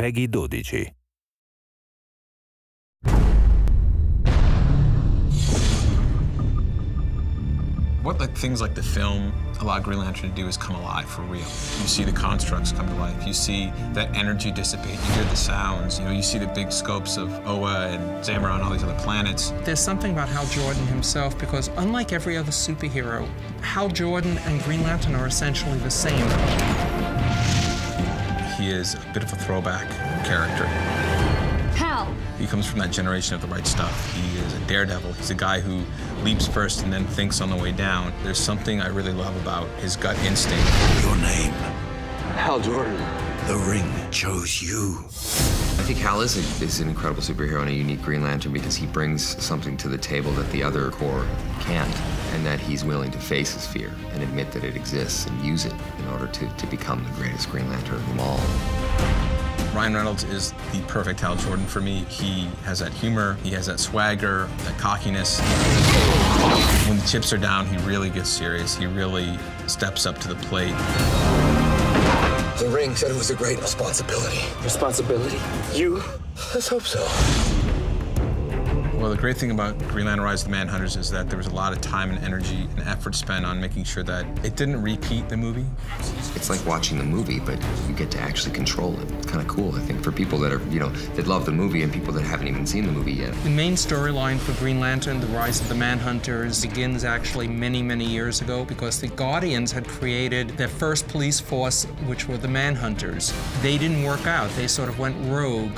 Peggy 12. What things like the film allow Green Lantern to do is come alive for real. You see the constructs come to life. You see that energy dissipate. You hear the sounds. You see the big scopes of Oa and Zamora and all these other planets. There's something about Hal Jordan himself because unlike every other superhero, Hal Jordan and Green Lantern are essentially the same. He is a bit of a throwback character. Hal! He comes from that generation of the right stuff. He is a daredevil. He's a guy who leaps first and then thinks on the way down. There's something I really love about his gut instinct. Your name? Hal Jordan. The ring chose you. I think Hal is an incredible superhero and a unique Green Lantern because he brings something to the table that the other Corps can't, and that he's willing to face his fear and admit that it exists and use it in order to become the greatest Green Lantern of them all. Ryan Reynolds is the perfect Hal Jordan for me. He has that humor, he has that swagger, that cockiness. When the chips are down, he really gets serious. He really steps up to the plate. The ring said it was a great responsibility. Responsibility? You? Let's hope so. Well, the great thing about Green Lantern Rise of the Manhunters is that there was a lot of time and energy and effort spent on making sure that it didn't repeat the movie. It's like watching the movie, but you get to actually control it. It's kind of cool, I think, for people that are, that love the movie and people that haven't even seen the movie yet. The main storyline for Green Lantern, The Rise of the Manhunters, begins actually many, many years ago because the Guardians had created their first police force, which were the Manhunters. They didn't work out. They sort of went rogue.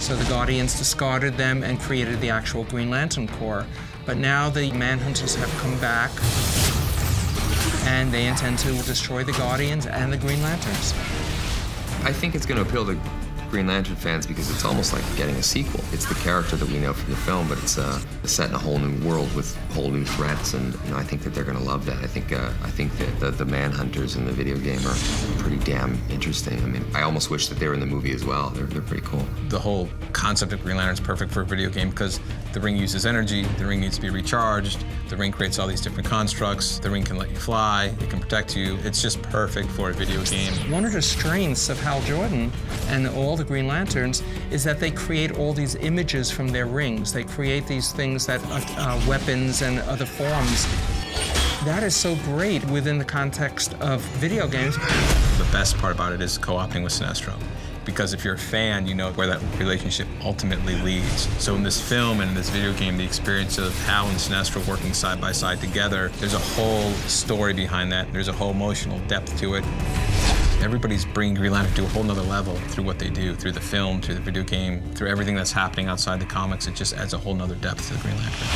So the Guardians discarded them and created the actual Green Lantern Corps. But now the Manhunters have come back, and they intend to destroy the Guardians and the Green Lanterns. I think it's going to appeal to Green Lantern fans because it's almost like getting a sequel. It's the character that we know from the film, but it's set in a whole new world with whole new threats, and I think that they're going to love that. I think that the Manhunters in the video game are pretty damn interesting. I mean, I almost wish that they were in the movie as well. They're pretty cool. The whole concept of Green Lantern is perfect for a video game because the ring uses energy, the ring needs to be recharged, the ring creates all these different constructs, the ring can let you fly, it can protect you. It's just perfect for a video game. One of the strengths of Hal Jordan and all the Green Lanterns is that they create all these images from their rings. They create these things that are weapons and other forms. That is so great within the context of video games. The best part about it is co-oping with Sinestro. Because if you're a fan, you know where that relationship ultimately leads. So in this film and in this video game, the experience of Hal and Sinestro working side by side together, there's a whole story behind that. There's a whole emotional depth to it. Everybody's bringing Green Lantern to a whole nother level through what they do, through the film, through the video game, through everything that's happening outside the comics. It just adds a whole nother depth to the Green Lantern.